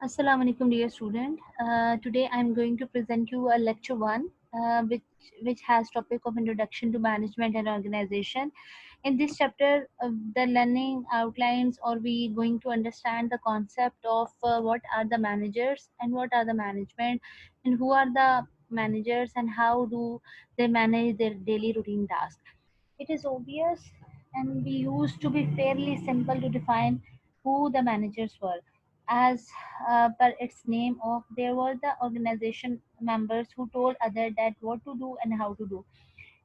Assalamu alaikum, dear student. Today I am going to present you a lecture one, which has topic of introduction to management and organization. In this chapter, the learning outlines, or we going to understand the concept of what are the managers and what are the management, and who are the managers and how do they manage their daily routine tasks. It is obvious and we used to be fairly simple to define who the managers were. As per its name of, there were the organization members who told other that what to do and how to do.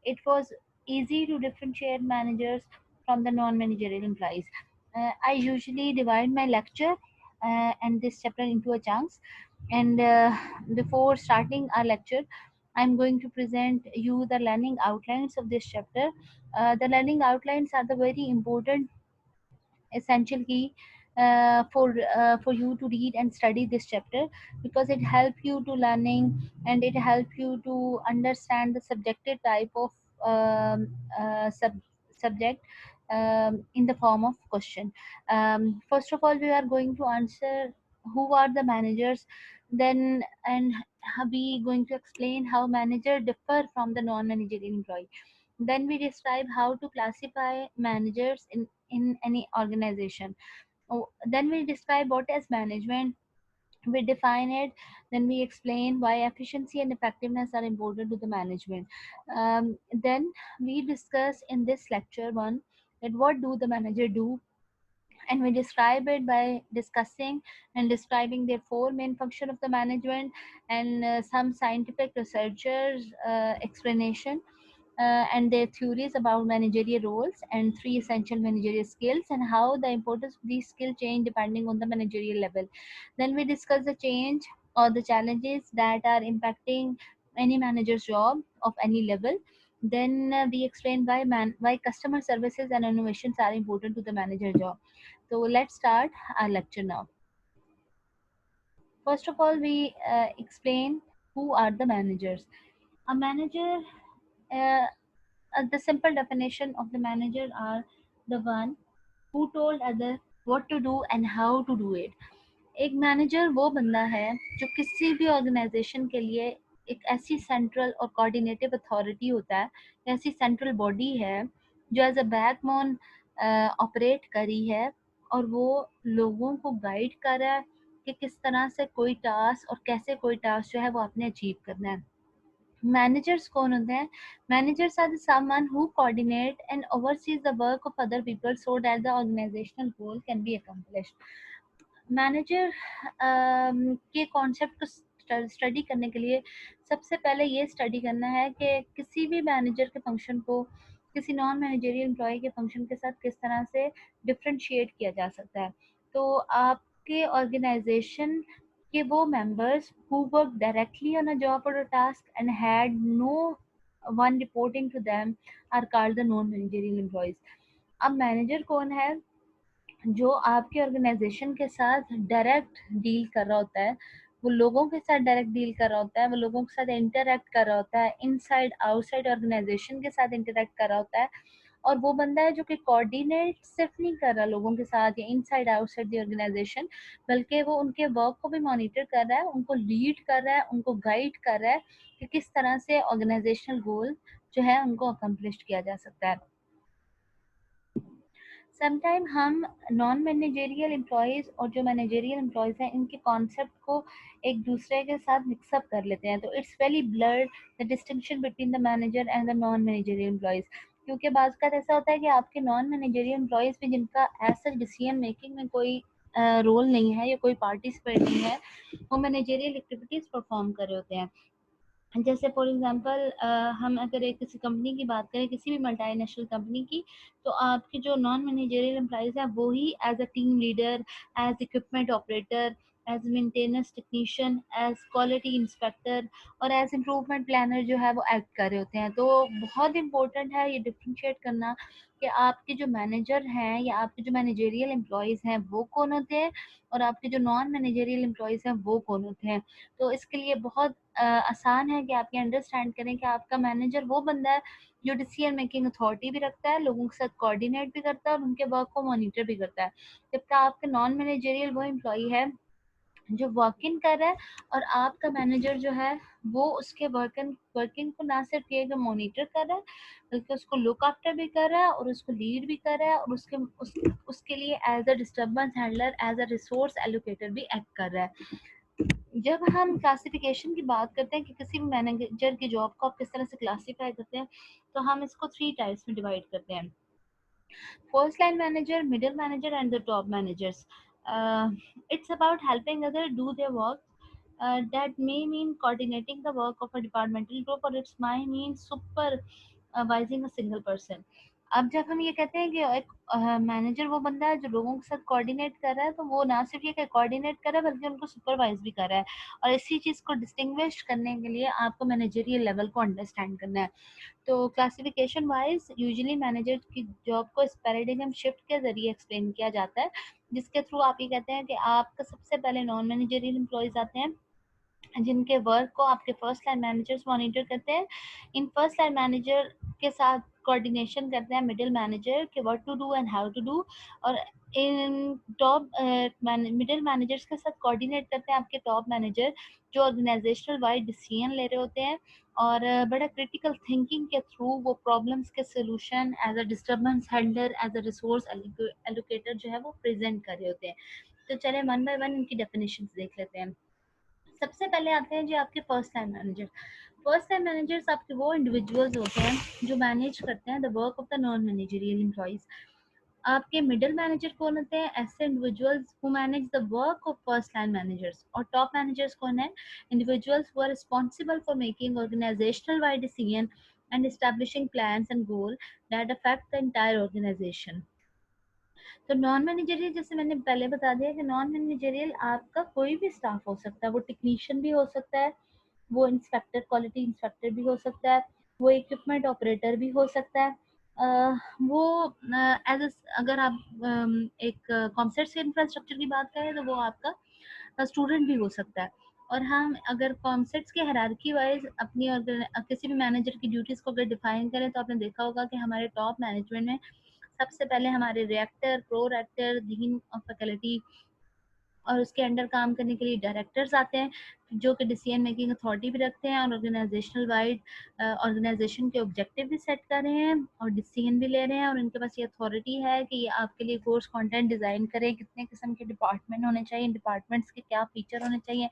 It was easy to differentiate managers from the non-managerial employees. I usually divide my lecture and this chapter into a chunks. And before starting our lecture, I'm going to present you the learning outlines of this chapter. The learning outlines are the very important essential key for you to read and study this chapter, because it help you to learning and it help you to understand the subjective type of subject in the form of question. First of all, we are going to answer who are the managers, then and we going to explain how manager differ from the non-managerial employee. Then we describe how to classify managers in any organization. Oh, then we describe what is management, we define it, then we explain why efficiency and effectiveness are important to the management. Then we discuss in this lecture one that what do the manager do, and we describe it by discussing and describing the four main function of the management and some scientific researchers explanation and their theories about managerial roles and three essential managerial skills and how the importance of these skills change depending on the managerial level. Then we discuss the change or the challenges that are impacting any manager's job of any level. Then we explain why customer services and innovations are important to the manager job. So let's start our lecture now. First of all, we explain who are the managers. A manager, uh, the simple definition of the manager are the one who told other what to do and how to do it. एक manager वो बंदा है जो किसी भी organisation के लिए एक ऐसी सेंट्रल और कोऑर्डिनेटिव अथॉरिटी होता है, ऐसी सेंट्रल बॉडी है जो एज अ बैकबोन ऑपरेट करी है, और वो लोगों को गाइड कर रहा है कि किस तरह से कोई टास्क और कैसे कोई टास्क जो है वो आपने अचीव करना है. Managers कौन होते हैं? Managers are the someone who coordinate and oversees the work of other people so that the organizational goal can be accomplished. Manager के कॉन्सेप्ट को स्टडी करने के लिए सबसे पहले ये स्टडी करना है कि किसी भी मैनेजर के फंक्शन को किसी नॉन मैनेजरियल एम्प्लॉय के फंक्शन के साथ किस तरह से डिफरेंशिएट किया जा सकता है. तो आपके ऑर्गेनाइजेशन के वो members who work directly on a job और a task and had no one reporting to them are called the non managerial employees. अब मैनेजर कौन है? जो आपके ऑर्गेनाइजेशन के साथ डायरेक्ट डील कर रहा होता है, वो लोगों के साथ डायरेक्ट डील कर रहा होता है, वो लोगों के साथ इंटरेक्ट कर रहा होता है, इनसाइड आउटसाइड ऑर्गेनाइजेशन के साथ इंटरेक्ट कर रहा होता है. और वो बंदा है जो कि कोऑर्डिनेट सिर्फ नहीं कर रहा लोगों के साथ या इनसाइड आउटसाइड द ऑर्गेनाइजेशन, बल्कि वो उनके वर्क को भी मॉनिटर कर रहा है, उनको लीड कर रहा है, उनको गाइड कर रहा है कि किस तरह से ऑर्गेनाइजेशनल गोल जो है उनको अकम्प्लिश किया जा सकता है. समटाइम हम नॉन मैनेजेरियल एम्प्लॉयज़ और जो मैनेजेरियल एम्प्लॉयज़ हैं इनके कॉन्सेप्ट को एक दूसरे के साथ मिक्सअप कर लेते हैं. तो it's very blurred the distinction between the manager and the non managerial employees, क्योंकि बाज़ का ऐसा होता है कि आपके नॉन मैनेजेरियल एम्प्लॉयज़ भी जिनका एज सच डिसीजन मेकिंग में कोई रोल नहीं है या कोई पार्टिसिपेट नहीं है, वो मैनेजेरियल एक्टिविटीज़ परफॉर्म कर रहे होते हैं. जैसे फॉर एग्जांपल हम अगर एक किसी कंपनी की बात करें, किसी भी मल्टीनेशनल कंपनी की, तो आपके जो नॉन मैनेजरियल एम्प्लॉइज़ हैं वो ही as a team leader, as equipment operator, as maintenance technician, as quality inspector और एज इम्प्रूवमेंट प्लानर जो है वो एक्ट कर रहे होते हैं. तो बहुत इंपॉर्टेंट है ये डिफ्रेंशिएट करना कि आपके जो मैनेजर हैं या आपके जो मैनेजरियल एम्प्लॉयज़ हैं वो कौन होते हैं और आपके जो नॉन मैनेजरियल एम्प्लॉयज़ हैं वो कौन होते हैं. तो इसके लिए बहुत आसान है कि आप ये अंडरस्टैंड करें कि आपका मैनेजर वो बंदा है जो डिसीजन मेकिंग अथॉरिटी भी रखता है, लोगों के साथ कोऑर्डिनेट भी करता है और उनके वर्क को मॉनिटर भी करता है. जबकि आपके नॉन मैनेजरियल वो एम्प्लॉई है जो वर्क इन कर रहा है, और आपका मैनेजर जो है वो उसके वर्किंग को ना सिर्फ ये कि मॉनिटर कर रहा है, बल्कि उसको लुक आफ्टर भी कर रहा है और उसको लीड भी कर रहा है, और उसके लिए as a disturbance handler, as a resource allocator भी एक्ट कर रहा है। जब हम क्लासिफिकेशन की बात करते हैं कि किसी भी मैनेजर की जॉब को आप किस तरह से क्लासीफाई करते हैं, तो हम इसको 3 टाइप्स में डिवाइड करते हैं: first line manager, middle manager, and the top managers. uh, it's about helping others do their work. That may mean coordinating the work of a departmental group, or it might mean supervising a single person. अब जब हम ये कहते हैं कि एक manager वो बंदा है जो लोगों के साथ कोऑर्डिनेट कर रहा है, तो वो ना सिर्फ ये कि कोऑर्डिनेट कर रहा है बल्कि उनको सुपरवाइज भी कर रहा है। और इसी चीज़ को डिस्टिंग्विश करने के लिए आपको मैनेजरियल लेवल को अंडरस्टैंड करना है। तो क्लासिफिकेशन वाइज यूजुअली मैनेजर की जॉब को इस पैराडिगम शिफ्ट के जरिए एक्सप्लेन किया जाता है, जिसके थ्रू आप ये कहते हैं कि आपका सबसे पहले नॉन मैनेजरियल एम्प्लॉयज आते हैं, जिनके वर्क को आपके फर्स्ट लाइन मैनेजर्स मॉनिटर करते हैं। इन फर्स्ट लाइन मैनेजर के साथ कोऑर्डिनेशन करते हैं मिडिल मैनेजर के what to do and how to do, और इन टॉप मिडिल मैनेजर्स के साथ कोऑर्डिनेट करते हैं आपके टॉप मैनेजर, जो ऑर्गेनाइजेशनल वाइड डिसीजन ले रहे होते हैं, और बड़ा क्रिटिकल थिंकिंग के थ्रू वो प्रॉब्लम्स के solution as a disturbance handler, as a resource allocator जो है वो प्रेजेंट कर रहे होते हैं। तो चले वन बाय वन इनकी डेफिनेशन देख लेते हैं। सबसे पहले आते हैं जी आपके first line manager. First line managers आपके वो इंडिविजुअल्स होते हैं जो मैनेज करते हैं the work of the non managerial employees. आपके मिडिल मैनेजर कौन होते हैं? ऐसे individuals who manage the work of first line managers. और टॉप मैनेजर्स कौन है? Individuals who are responsible for making organisational wide decision and establishing plans and goal that affect the entire organisation. तो non managerial, जैसे मैंने पहले बता दिया कि नॉन मैनेजरियल आपका कोई भी स्टाफ हो सकता है, वो टेक्नीशियन भी हो सकता है, वो इंस्पेक्टर, क्वालिटी इंस्पेक्टर भी हो सकता है, वो इक्विपमेंट ऑपरेटर भी हो सकता है, वो एज अगर आप एक कॉन्सेप्ट इंफ्रास्ट्रक्चर की बात करें तो वो आपका स्टूडेंट भी हो सकता है। और हम अगर कॉन्सेप्ट्स के हायरार्की वाइज अपनी किसी भी मैनेजर की ड्यूटीज को अगर डिफाइन करें, तो आपने देखा होगा कि हमारे टॉप मैनेजमेंट में सबसे पहले हमारे reactor, pro-rector, dean of faculty, और उसके अंडर काम करने के लिए डायरेक्टर्स आते हैं, जो कि डिसीजन मेकिंग अथॉरिटी भी रखते हैं और ऑर्गेनाइजेशनल वाइड ऑर्गेनाइजेशन के ऑब्जेक्टिव भी सेट कर रहे हैं और डिसीजन भी ले रहे हैं, और उनके पास ये अथॉरिटी है कि ये आपके लिए कोर्स कंटेंट डिज़ाइन करें, कितने किस्म के डिपार्टमेंट होने चाहिए, इन डिपार्टमेंट्स के क्या फीचर होने चाहिए,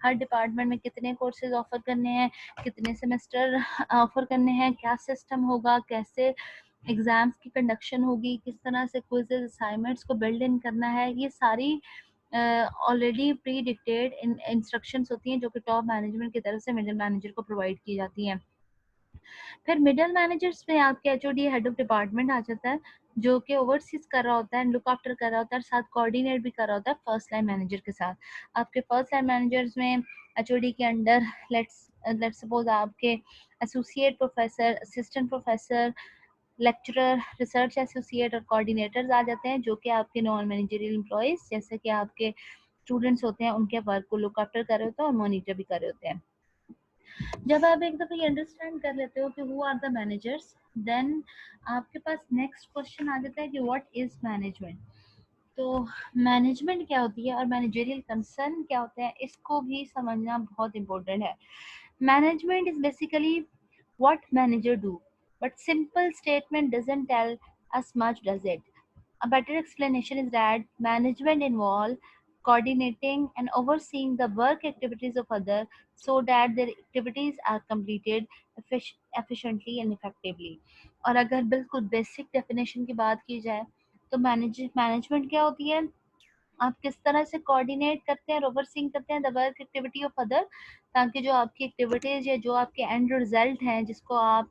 हर डिपार्टमेंट में कितने कोर्सेज ऑफर करने हैं, कितने सेमेस्टर ऑफर करने हैं, क्या सिस्टम होगा, कैसे एग्जाम्स की कंडक्शन होगी, किस तरह से क्विज़ेस असाइनमेंट्स को बिल्ड इन करना है। ये सारी ऑलरेडी प्री डिक्टेड इंस्ट्रक्शंस होती हैं जो कि टॉप मैनेजमेंट की तरफ से मिडिल मैनेजर को प्रोवाइड की जाती हैं। फिर मिडिल मैनेजर्स में आपके एचओडी, हेड ऑफ डिपार्टमेंट आ जाता है, जो कि ओवरसीज कर रहा होता है, लुक आफ्टर कर रहा होता है, साथ कोऑर्डिनेट भी कर रहा होता है फर्स्ट लाइन मैनेजर के साथ। आपके फर्स्ट लाइन मैनेजर्स में एचओडी के अंडर लेट्स सपोज आपके associate professor, assistant professor, lecturer, research associate और कोऑर्डिनेटर्स आ जाते हैं, जो कि आपके नॉन मैनेजरियल एम्प्लॉयज जैसे कि आपके स्टूडेंट्स होते हैं, उनके वर्क को लुक आफ्टर कर रहे होते हैं और मॉनिटर भी कर रहे होते हैं। जब आप एक दफा ये अंडरस्टैंड कर लेते हो कि who are the managers, then आपके पास नेक्स्ट क्वेश्चन आ जाता है कि व्हाट इज मैनेजमेंट। तो मैनेजमेंट क्या होती है और मैनेजरियल कंसर्न क्या होते हैं, इसको भी समझना बहुत इंपॉर्टेंट है। Management is basically what manager do, but simple statement doesn't tell us much, does it? A better explanation is that management involves coordinating and overseeing the work activities of others so that their activities are completed efficiently and effectively. और अगर बिल्कुल basic definition की बात की जाए, तो management क्या होती है? आप किस तरह से कोऑर्डिनेट करते हैं और ओवरसीइंग करते हैं the work activity of other, ताकि जो आपकी एक्टिविटीज या जो आपके एंड रिजल्ट हैं, जिसको आप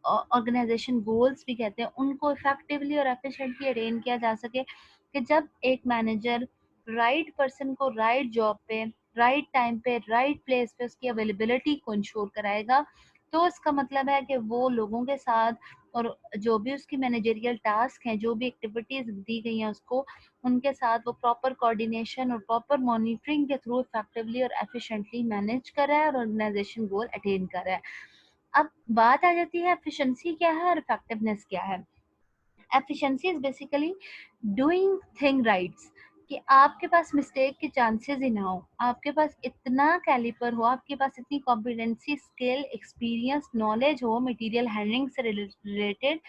ऑर्गेनाइजेशन गोल्स भी कहते हैं, उनको इफेक्टिवली और एफिशिएंटली अटेन किया जा सके। कि जब एक मैनेजर राइट पर्सन को राइट जॉब पे, राइट टाइम पे, राइट प्लेस पे उसकी अवेलेबिलिटी को इंश्योर कराएगा, तो इसका मतलब है कि वो लोगों के साथ, और जो भी उसकी मैनेजरियल टास्क हैं, जो भी एक्टिविटीज दी गई हैं उसको, उनके साथ वो प्रॉपर कोऑर्डिनेशन और प्रॉपर मॉनिटरिंग के थ्रू इफेक्टिवली और एफिशिएंटली मैनेज कर रहा है और ऑर्गेनाइजेशन गोल अटेन कर रहा है। अब बात आ जाती है एफिशिएंसी क्या है और इफेक्टिवनेस क्या है। Efficiency is basically doing thing rights. कि आपके पास मिस्टेक के चांसेस ही ना हो, आपके पास इतना कैलिपर हो, आपके पास इतनी कॉम्पिटेंसी, स्किल, एक्सपीरियंस, नॉलेज हो मटेरियल हैंडलिंग से रिलेटेड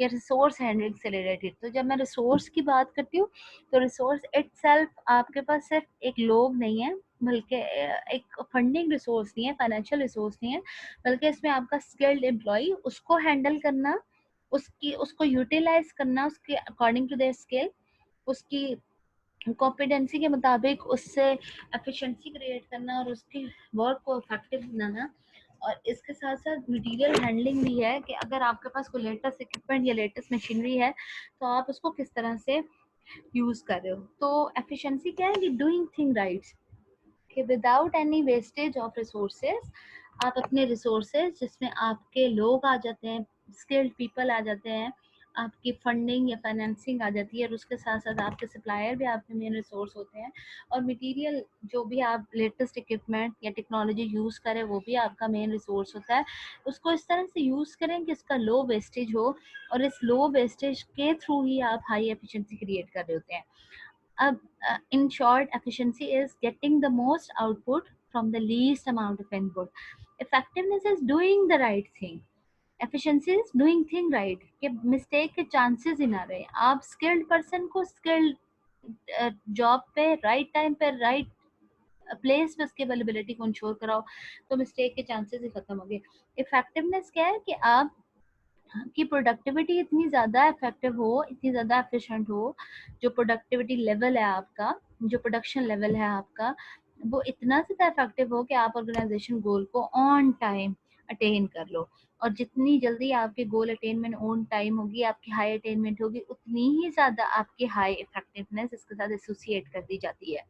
या रिसोर्स हैंडलिंग से रिलेटेड। तो जब मैं रिसोर्स की बात करती हूँ तो रिसोर्स इटसेल्फ आपके पास सिर्फ एक लोग नहीं है, बल्कि एक फंडिंग रिसोर्स नहीं है, फाइनेंशियल रिसोर्स नहीं है, बल्कि इसमें आपका स्किल्ड एम्प्लॉय, उसको हैंडल करना, उसको यूटिलाइज करना उसके अकॉर्डिंग टू देयर स्किल, उसकी कॉम्पिटेंसी के मुताबिक उससे एफिशिएंसी क्रिएट करना और उसकी वर्क को इफेक्टिव बनाना। और इसके साथ साथ मटेरियल हैंडलिंग भी है कि अगर आपके पास कोई लेटेस्ट इक्विपमेंट या लेटेस्ट मशीनरी है तो आप उसको किस तरह से यूज कर रहे हो। तो एफिशिएंसी क्या है कि डूइंग थिंग राइट, कि without any wastage of resources आप अपने रिसोर्सेज जिसमें आपके लोग आ जाते हैं, स्किल्ड पीपल आ जाते हैं, आपकी फंडिंग या फाइनेंसिंग आ जाती है, और उसके साथ साथ आपके सप्लायर भी आपके मेन रिसोर्स होते हैं, और मटेरियल जो भी आप लेटेस्ट इक्विपमेंट या टेक्नोलॉजी यूज़ करें वो भी आपका मेन रिसोर्स होता है। उसको इस तरह से यूज़ करें कि इसका लो वेस्टेज हो, और इस लो वेस्टेज के थ्रू ही आप हाई एफिशिएंसी क्रिएट कर रहे होते हैं। अब in short, efficiency is getting the most output from the least amount of input. Effectiveness is doing the right thing. Efficiency is doing thing right, कि मिस्टेक के chances ही ना रहे। आप स्किल्ड पर्सन को स्किल्ड जॉब पे right time पे right place पे उसकी अवेलेबिलिटी को इंश्योर कराओ, तो मिस्टेक के चांसेस ही खत्म हो गए। इफेक्टिवनेस क्या है कि आप की प्रोडक्टिविटी इतनी ज़्यादा इफेक्टिव हो, इतनी ज़्यादा एफिशिएंट हो, जो प्रोडक्टिविटी लेवल है आपका, जो प्रोडक्शन लेवल है आपका, वो इतना ज़्यादा इफेक्टिव हो कि आप ऑर्गेनाइजेशन गोल को ऑन टाइम अटेन कर लो। और जितनी जल्दी आपके गोल अटेनमेंट ऑन टाइम होगी, आपकी हाई अटेनमेंट होगी, उतनी ही ज़्यादा आपकी हाई इफेक्टिवनेस इसके साथ एसोसिएट कर दी जाती है।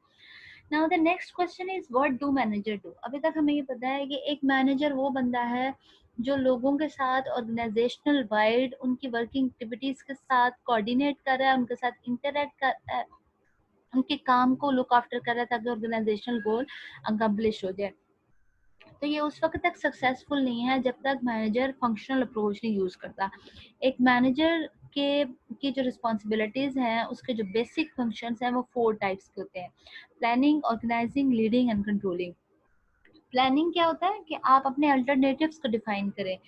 Now the next question is what do manager do. अभी तक हमें ये पता है कि एक मैनेजर वो बंदा है जो लोगों के साथ ऑर्गेनाइजेशनल वाइड उनकी वर्किंग एक्टिविटीज के साथ कोऑर्डिनेट कर रहा है, उनके साथ इंटरेक्ट कर रहा है, उनके काम को लुक आफ्टर कर रहा है ताकि ऑर्गेनाइजेशनल गोल अकम्प्लिश हो जाए। तो ये उस वक्त तक सक्सेसफुल नहीं है जब तक मैनेजर फंक्शनल अप्रोच नहीं यूज करता। एक मैनेजर के की जो रिस्पॉन्सिबिलिटीज हैं, उसके जो बेसिक फंक्शंस हैं वो 4 टाइप्स के होते हैं: planning, organising, leading and controlling. Planning क्या होता है कि आप अपने अल्टरनेटिव्स को डिफाइन करें,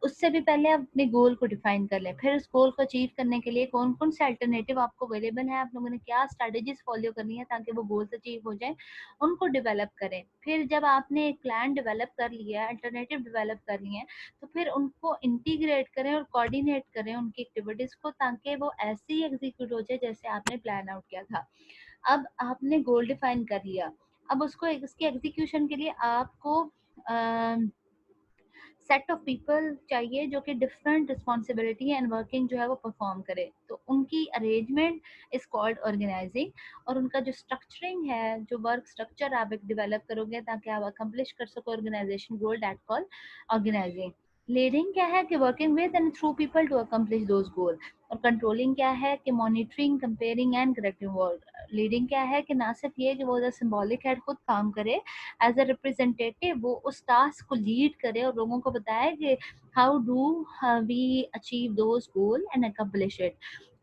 उससे भी पहले आप अपने गोल को डिफाइन कर लें, फिर उस गोल को अचीव करने के लिए कौन कौन से अल्टरनेटिव आपको अवेलेबल है, आप लोगों ने क्या स्ट्रेटेजीज फॉलो करनी है ताकि वो गोल्स अचीव हो जाए, उनको डेवलप करें। फिर जब आपने एक प्लान डेवलप कर लिया है, अल्टरनेटिव डेवलप कर लिए हैं, तो फिर उनको इंटीग्रेट करें और कोऑर्डिनेट करें उनकी एक्टिविटीज को, ताकि वो ऐसे ही एग्जीक्यूट हो जाए जैसे आपने प्लान आउट किया था। अब आपने गोल डिफाइन कर लिया, अब उसको इसके एग्जीक्यूशन के लिए आपको सेट ऑफ पीपल चाहिए जो कि डिफरेंट रिस्पॉन्सिबिलिटी एंड वर्किंग जो है वो परफॉर्म करे। तो उनकी अरेंजमेंट इज कॉल्ड ऑर्गेनाइजिंग, और उनका जो स्ट्रक्चरिंग है, जो वर्क स्ट्रक्चर आप एक डेवलप करोगे ताकि आप अकम्प्लिश कर सको organization goal, that call organizing. Leading क्या है कि working with and through people to accomplish those goal. और कंट्रोलिंग क्या है कि monitoring, comparing and correcting work. Leading क्या है कि ना सिर्फ ये कि वो सिंबॉलिक हेड खुद काम करे, एज अ रिप्रेजेंटेटिव वो उस टास्क को लीड करे और लोगों को बताए कि how do we achieve those goal and accomplish it.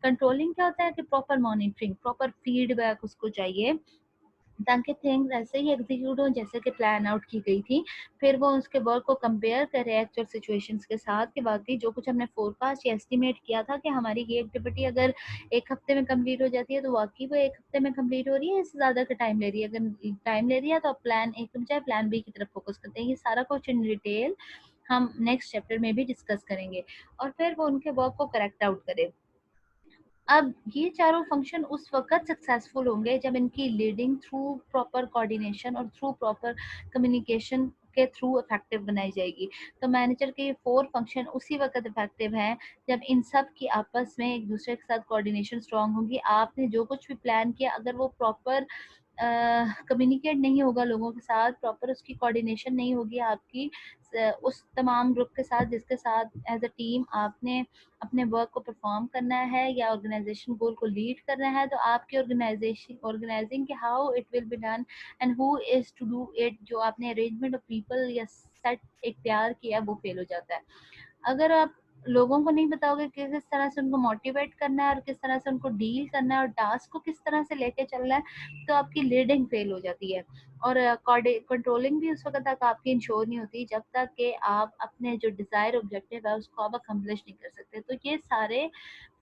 Controlling क्या होता है कि प्रॉपर मॉनिटरिंग, प्रॉपर फीडबैक उसको चाहिए ताकि थिंग्स ऐसे ही एग्जीक्यूट हो जैसे कि प्लान आउट की गई थी। फिर वो उसके वर्क को कंपेयर करे एक्चुअल सिचुएशंस के साथ कि वाकई जो कुछ हमने फोरकास्ट या एस्टिमेट किया था कि हमारी ये एक्टिविटी अगर एक हफ्ते में कंप्लीट हो जाती है तो वाकई वो एक हफ्ते में कंप्लीट हो रही है, इससे ज़्यादा का टाइम ले रही है। अगर टाइम ले रही है तो आप प्लान ए के बजाय प्लान बी की तरफ फोकस करते हैं। ये सारा कुछ इन डिटेल हम नेक्स्ट चैप्टर में भी डिस्कस करेंगे। और फिर वो उनके वर्क को करेक्ट आउट करे। अब ये चारों फंक्शन उस वक़्त सक्सेसफुल होंगे जब इनकी लीडिंग थ्रू प्रॉपर कोऑर्डिनेशन और थ्रू प्रॉपर कम्युनिकेशन के थ्रू इफेक्टिव बनाई जाएगी। तो मैनेजर के ये 4 फंक्शन उसी वक़्त इफेक्टिव हैं जब इन सब की आपस में एक दूसरे के साथ कोऑर्डिनेशन स्ट्रॉन्ग होगी। आपने जो कुछ भी प्लान किया अगर वो प्रॉपर कम्युनिकेट नहीं होगा लोगों के साथ, प्रॉपर उसकी कोऑर्डिनेशन नहीं होगी आपकी उस तमाम ग्रुप के साथ जिसके साथ एज अ टीम आपने अपने वर्क को परफॉर्म करना है या ऑर्गेनाइजेशन गोल को लीड करना है, तो आपकी ऑर्गेनाइजिंग के how it will be done and who is to do it, जो आपने अरेंजमेंट ऑफ पीपल या सेट एक तैयार किया वो फेल हो जाता है। अगर आप लोगों को नहीं बताओगे कि किस तरह से उनको मोटिवेट करना है और किस तरह से उनको डील करना है और टास्क को किस तरह से लेके चलना है, तो आपकी लीडिंग फेल हो जाती है। और कंट्रोलिंग भी उस वक्त तक आपकी इंश्योर नहीं होती जब तक कि आप अपने जो डिजायर ऑब्जेक्टिव है उसको आप अकम्प्लिश नहीं कर सकते। तो ये सारे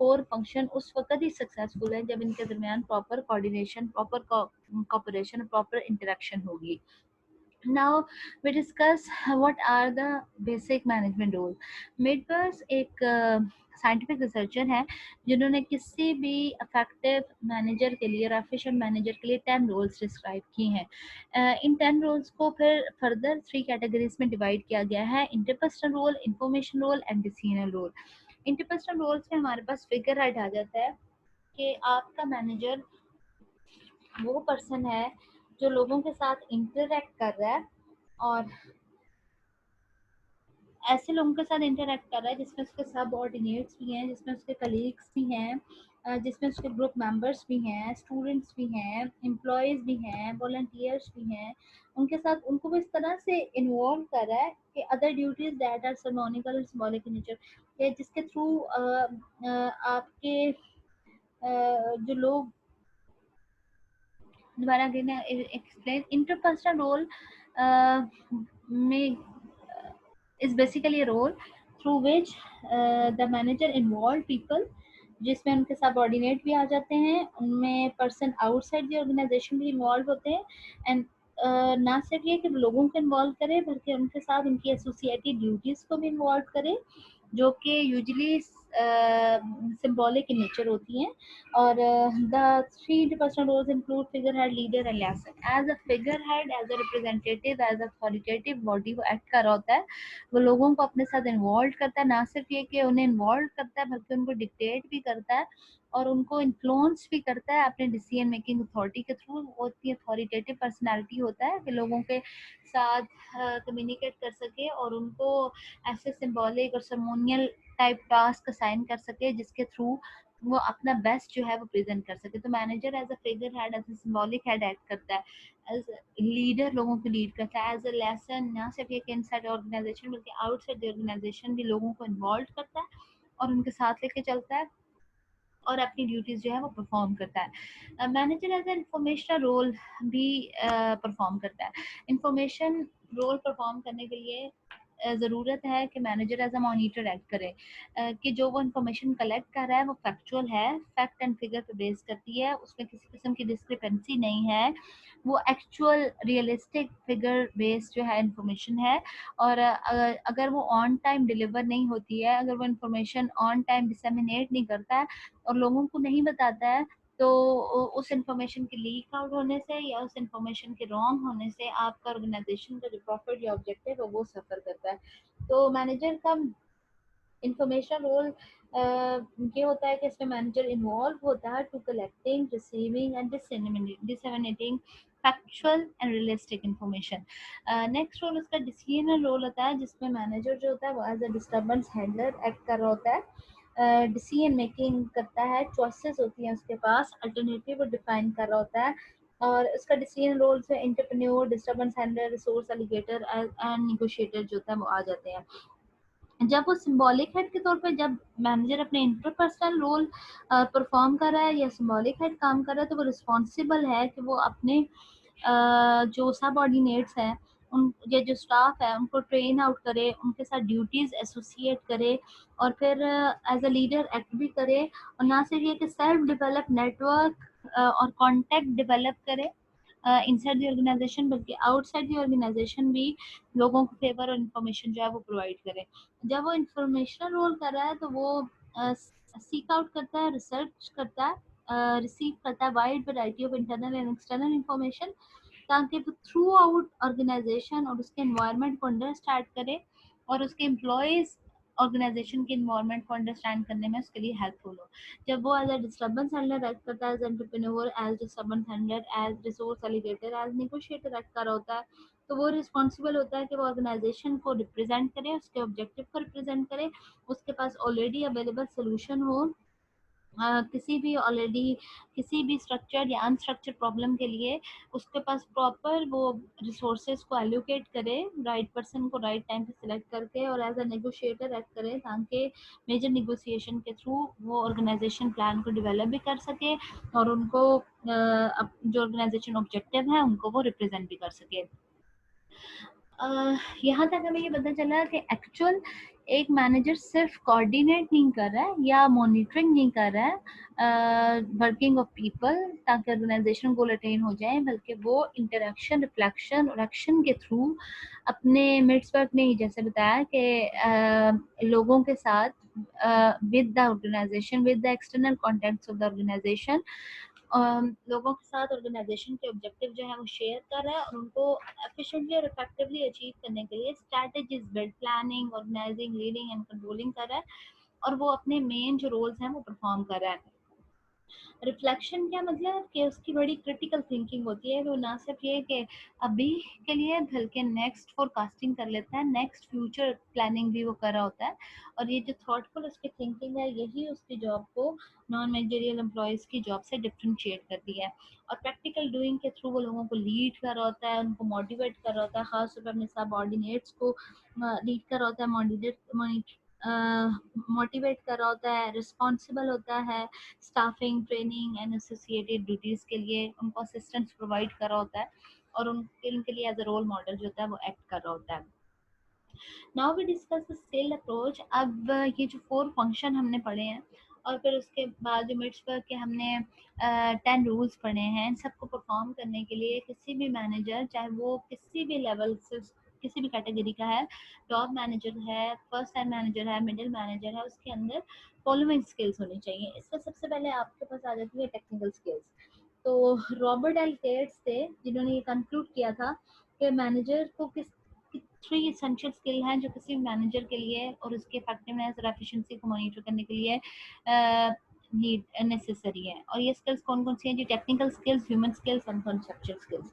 4 फंक्शन उस वक्त ही सक्सेसफुल है जब इनके दरमियान proper coordination, proper cooperation, proper interaction होगी। Now we discuss what are the basic management rules. मेडबर्स एक साइंटिफिक रिसर्चर है जिन्होंने किसी भी अफेक्टिव मैनेजर के लिए और एफिशिएंट मैनेजर के लिए 10 रूल्स डिस्क्राइब किए हैं। इन 10 रूल्स को फिर फर्दर 3 कैटेगरीज में डिवाइड किया गया है: interpersonal role, information role and decisional role. Interpersonal roles में हमारे पास फिगर हेड आ जाता है कि आपका मैनेजर वो पर्सन है जो लोगों के साथ इंटरेक्ट कर रहा है और ऐसे लोगों के साथ इंटरेक्ट कर रहा है जिसमें उसके सबऑर्डिनेट्स भी हैं, जिसमें उसके कलीग्स भी हैं, जिसमें उसके ग्रुप मेंबर्स भी हैं, स्टूडेंट्स भी हैं, एम्प्लॉयज़ भी हैं, वॉलंटियर्स भी हैं। उनके साथ उनको भी इस तरह से इन्वॉल्व कर रहा है कि अदर ड्यूटीज दैट आर सर्मोनिकल और सिंबॉलिक इन नेचर, कि जिसके थ्रू आपके जो लोग दोबारा अगेन एक्सप्लेन इंटरपर्सनल रोल में is basically a role through which the manager involve people, जिसमें उनके सबऑर्डिनेट भी आ जाते हैं, उनमें पर्सन आउटसाइड द ऑर्गेनाइजेशन भी इन्वॉल्व होते हैं। एंड ना सिर्फ ये कि लोगों को इन्वॉल्व करे बल्कि उनके साथ उनकी एसोसिएटेड ड्यूटीज को भी इन्वॉल्व करे, जो कि यूजुअली सिंबॉलिक इन नेचर होती हैं। और the 3 interpersonal roles include figurehead, leader and liaison. As a figurehead, as a representative, as a authoritative body वो एक्ट कर रहा होता है, वो लोगों को अपने साथ इन्वॉल्व करता है, ना सिर्फ ये कि उन्हें इन्वॉल्व करता है बल्कि उनको डिक्टेट भी करता है और उनको इन्फ्लुएंस भी करता है अपने डिसीजन मेकिंग अथॉरिटी के थ्रू। वो इतनी अथॉरिटेटिव पर्सनालिटी होता है कि लोगों के साथ कम्युनिकेट कर सके और उनको ऐसे सिंबॉलिक और सर्मोनियल टाइप टास्क असाइन कर सके जिसके थ्रू वो अपना बेस्ट जो है वो प्रेजेंट कर सके। तो manager as a figure head, as a symbolic head act करता है, एज लीडर लोगों को लीड करता है, एज अ लेसन ना सिर्फ एक इनसाइड ऑर्गेनाइजेशन बल्कि आउटसाइड द ऑर्गेनाइजेशन भी लोगों को इन्वॉल्व करता है और उनके साथ लेके चलता है और अपनी ड्यूटीज जो है वो परफॉर्म करता है। Manager as a informational role भी परफॉर्म करता है। इंफॉर्मेशन रोल परफॉर्म करने के लिए ज़रूरत है कि manager as a monitor act करे, कि जो वो इंफॉर्मेशन कलेक्ट कर रहा है वो फैक्चुअल है, फैक्ट एंड फिगर पे बेस करती है, उसमें किसी किस्म की डिस्क्रिपेंसी नहीं है, वो एक्चुअल रियलिस्टिक फिगर बेस्ड जो है इंफॉर्मेशन है। और अगर वो ऑन टाइम डिलीवर नहीं होती है, अगर वो इंफॉर्मेशन ऑन टाइम डिसेमिनेट नहीं करता है और लोगों को नहीं बताता है, तो उस इंफॉर्मेशन के लीक आउट होने से या उस इंफॉर्मेशन के रॉन्ग होने से आपका ऑर्गेनाइजेशन का जो प्रॉफिट या ऑब्जेक्टिव है वो सफर करता है। तो मैनेजर का इंफॉर्मेशन रोल ये होता है कि इसमें मैनेजर इन्वॉल्व होता है to collecting, receiving and disseminating factual and realistic information. Next role उसका डिसीजनल रोल होता है जिसमें मैनेजर जो होता है वो as a disturbance handler act कर रहा होता है, डिसीजन मेकिंग करता है, चॉइसेस होती हैं उसके पास, अल्टरनेटिव डिफाइन कर रहा होता है। और उसका डिसीजन रोल से entrepreneur, disturbance handler, resource allocator and negotiator जो होता है वो आ जाते हैं। जब वो सिंबॉलिक हेड के तौर पे जब मैनेजर अपने इंटरपर्सनल रोल परफॉर्म कर रहा है या सिंबॉलिक हेड काम कर रहा है, तो वो रिस्पॉन्सिबल है कि वो अपने जो सबऑर्डिनेट्स हैं उन या जो स्टाफ है उनको ट्रेन आउट करे, उनके साथ ड्यूटीज एसोसिएट करे और फिर एज अ लीडर एक्ट भी करे। और ना सिर्फ ये कि सेल्फ डेवलप नेटवर्क और कॉन्टेक्ट डेवलप करे इनसाइड द ऑर्गेनाइजेशन बल्कि आउटसाइड द ऑर्गेनाइजेशन भी लोगों को फेवर और इन्फॉर्मेशन जो है वो प्रोवाइड करे। जब वो इंफॉर्मेशनल रोल कर रहा है तो वो सीक आउट करता है, रिसर्च करता है, रिसीव करता है wide variety of internal and external information, ताकि वो थ्रू आउट ऑर्गेनाइजेशन और उसके एनवायरनमेंट को अंडरस्टैंड करे और उसके एम्प्लॉयज ऑर्गेनाइजेशन के इन्वायरमेंट को अंडरस्टैंड करने में उसके लिए हेल्पफुल हो। जब वो as a disturbance handler act करता है, as entrepreneur, as disturbance handler, as resource allocator, as negotiator act कर रहा होता है, तो वो रिस्पॉन्सिबल होता है कि वो ऑर्गेनाइजेशन को रिप्रेजेंट करे, उसके ऑब्जेक्टिव को रिप्रेजेंट करे, उसके पास ऑलरेडी अवेलेबल सोल्यूशन हो किसी भी ऑलरेडी किसी भी स्ट्रक्चर्ड या अनस्ट्रक्चर्ड प्रॉब्लम के लिए उसके पास प्रॉपर वो रिसोर्सेज को एलोकेट करे, राइट पर्सन को राइट टाइम पे सिलेक्ट करके और एज अ नेगोशिएटर एक्ट करे, ताकि मेजर नेगोशिएशन के थ्रू वो ऑर्गेनाइजेशन प्लान को डेवलप भी कर सके और उनको जो ऑर्गेनाइजेशन ऑब्जेक्टिव है उनको वो रिप्रेजेंट भी कर सके। यहाँ तक हमें ये पता चला कि एक्चुअल एक मैनेजर सिर्फ कोऑर्डिनेट नहीं कर रहा है या मॉनिटरिंग नहीं कर रहा है वर्किंग ऑफ पीपल ताकि ऑर्गेनाइजेशन गोल अटेन हो जाए, बल्कि वो इंटरेक्शन, रिफ्लेक्शन और एक्शन के थ्रू अपने मिडवर्क ने ही जैसे बताया कि लोगों के साथ with the organization, with the external contacts of the organization, लोगों के साथ ऑर्गेनाइजेशन के ऑब्जेक्टिव जो है वो शेयर कर रहा है और उनको एफिशिएंटली और इफेक्टिवली अचीव करने के लिए strategies build, planning, organising, leading and controlling कर रहा है और वो अपने मेन जो रोल्स हैं वो परफॉर्म कर रहा है। रिफ्लेक्शन क्या मतलब कि उसकी बड़ी क्रिटिकल थिंकिंग होती है, वो ना सिर्फ ये कि अभी के लिए बल्कि नेक्स्ट फोरकास्टिंग कर लेता है, नेक्स्ट फ्यूचर प्लानिंग भी वो कर रहा होता है। और ये जो थॉटफुल उसकी थिंकिंग है यही उसकी जॉब को नॉन मैनेजरियल एम्प्लॉयज़ की जॉब से डिफ्रेंशिएट करती है। और प्रैक्टिकल डूइंग के थ्रू वो लोगों को लीड कर रहा होता है, उनको मोटिवेट कर रहा होता है, खासतौर पर अपने सबऑर्डिनेट्स को लीड कर रहा होता है, मोटिवेट कर रहा होता है, रिस्पॉन्सिबल होता है staffing, training and associated duties के लिए उनको असिस्टेंस प्रोवाइड कर रहा होता है और उनके लिए एज अ रोल मॉडल जो होता है वो एक्ट कर रहा होता है। Now we discuss the skill approach. अब ये जो 4 फंक्शन हमने पढ़े हैं और फिर उसके बाद जो मिड्स पर के हमने 10 रूल्स पढ़े हैं, इन सबको परफॉर्म करने के लिए किसी भी मैनेजर, चाहे वो किसी भी लेवल से किसी भी कैटेगरी का है, टॉप मैनेजर है, फर्स्ट टाइम मैनेजर है, मिडिल मैनेजर है, उसके अंदर फॉलोइंग स्किल्स होनी चाहिए। इसका सबसे पहले आपके पास आ जाती है टेक्निकल स्किल्स। तो रॉबर्ट एल केट्स थे जिन्होंने ये कंक्लूड किया था कि मैनेजर को किस 3 एसेंशियल स्किल हैं जो किसी मैनेजर के लिए और उसके इफेक्टिवनेस और एफिशिएंसी को मॉनिटर करने के लिए नीड नेसेसरी है। और ये स्किल्स कौन कौन सी हैं जी? Technical skills, human skills and conceptual skills.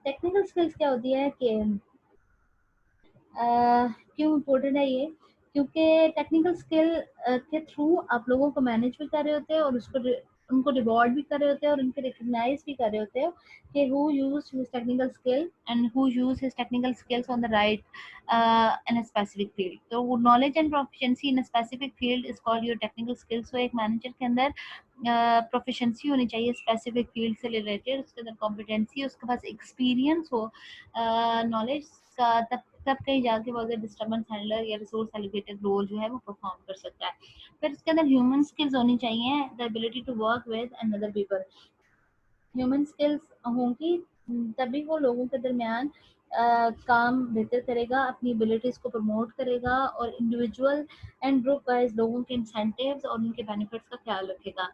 Technical skills क्या होती है कि क्यों इम्पोर्टेंट है ये? क्योंकि टेक्निकल स्किल के थ्रू आप लोगों को मैनेज भी कर रहे होते हैं और उनको रिवॉर्ड भी कर रहे होते हैं और उनके रिकग्नाइज भी कर रहे होते हो कि who use his technical skill and who use his technical skills on the right in a specific field. तो knowledge and proficiency in a specific field is called your technical skills. तो एक manager के अंदर proficiency होनी चाहिए specific field से related, उसके अंदर कॉम्पिटेंसी, उसके पास एक्सपीरियंस हो नॉलेज का, तब तब कहीं जाके वो अगर डिस्टर्बेंस हैंडलर या रिसोर्स एलोकेटेड रोल जो है वो परफॉर्म कर सकता है। फिर इसके अंदर ह्यूमन स्किल्स होनी चाहिए, the ability to work with another people. Human skills होंगी तभी वो लोगों के दरमियान काम बेहतर करेगा, अपनी एबिलिटीज को प्रमोट करेगा और इंडिविजुअल एंड ग्रुप वाइज लोगों के इंसेंटिव्स और उनके बेनिफिट्स का ख्याल रखेगा।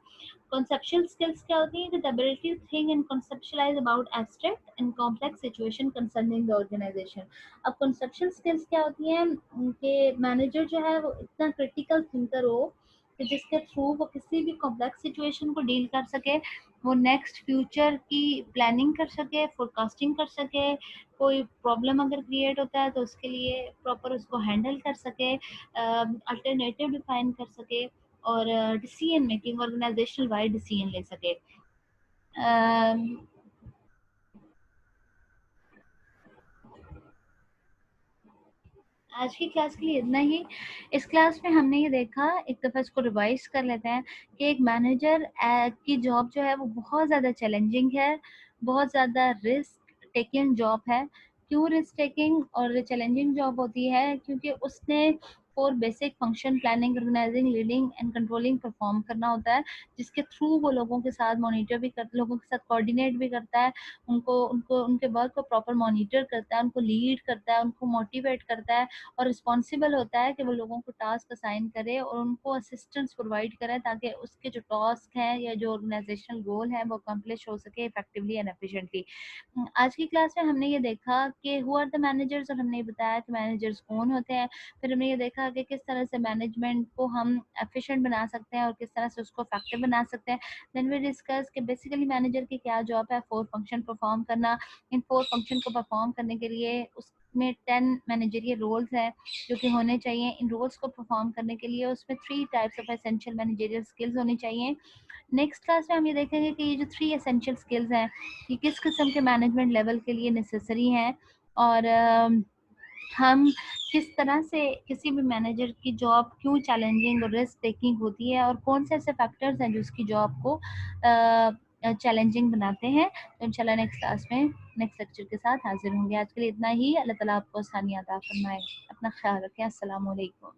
Conceptual skills क्या होती है? The ability to think and conceptualize about abstract and complex situation concerning the organization. अब conceptual skills क्या होती हैं कि मैनेजर जो है वो इतना क्रिटिकल थिंकर हो कि जिसके थ्रू वो किसी भी कॉम्प्लेक्स सिचुएशन को डील कर सके, वो नेक्स्ट फ्यूचर की प्लानिंग कर सके, फोरकास्टिंग कर सके, कोई प्रॉब्लम अगर क्रिएट होता है तो उसके लिए प्रॉपर उसको हैंडल कर सके, अल्टरनेटिव डिफाइन कर सके और decision making, organisational wide decision ले सके। अम, आज की क्लास के लिए इतना ही। इस क्लास में हमने ये देखा, एक दफ़ा इसको रिवाइज कर लेते हैं कि एक मैनेजर की जॉब जो है वो बहुत ज़्यादा चैलेंजिंग है, बहुत ज़्यादा रिस्क टेकिंग जॉब है। क्यों रिस्क टेकिंग और चैलेंजिंग जॉब होती है? क्योंकि उसने 4 basic function planning, organising, leading and controlling perform करना होता है, जिसके थ्रू वो लोगों के साथ मॉनिटर भी कर, लोगों के साथ कोऑर्डिनेट भी करता है, उनको उनको उनके वर्क को प्रॉपर मॉनिटर करता है, उनको लीड करता है, उनको मोटिवेट करता है और रिस्पॉन्सिबल होता है कि वो लोगों को टास्क असाइन करे और उनको असिस्टेंस प्रोवाइड करे ताकि उसके जो टास्क हैं या जो ऑर्गेनाइजेशनल गोल है वो अकम्प्लिश हो सके इफेक्टिवली एंड एफिशिएंटली। आज की क्लास में हमने ये देखा कि हु आर द मैनेजर्स और हमने ये बताया कि मैनेजर्स कौन होते हैं। फिर हमने ये देखा कि किस तरह से मैनेजमेंट को हम एफिशिएंट बना सकते हैं और किस तरह से उसको इफेक्टिव बना सकते हैं। देन वी डिस्कस कि बेसिकली मैनेजर की क्या जॉब है, 4 फंक्शन परफॉर्म करना। इन 4 फंक्शन को परफॉर्म करने के लिए उस में 10 मैनेजरियल रोल्स हैं जो कि होने चाहिए। इन रोल्स को परफॉर्म करने के लिए उसमें 3 types of essential managerial skills होनी चाहिए। नेक्स्ट क्लास में हम ये देखेंगे कि ये जो 3 एसेंशियल स्किल्स हैं ये किस किस्म के मैनेजमेंट लेवल के लिए नेसेसरी हैं, और हम किस तरह से किसी भी मैनेजर की जॉब क्यों चैलेंजिंग और रिस्क टेकिंग होती है, और कौन से ऐसे फैक्टर्स हैं जो उसकी जॉब को चैलेंजिंग बनाते हैं। तो इंशाल्लाह नेक्स्ट क्लास में नेक्स्ट लेक्चर के साथ हाजिर होंगे। आज के लिए इतना ही। अल्लाह ताला आपको आसानियाँ अता फरमाए। अपना ख्याल रखें। अस्सलाम वालेकुम।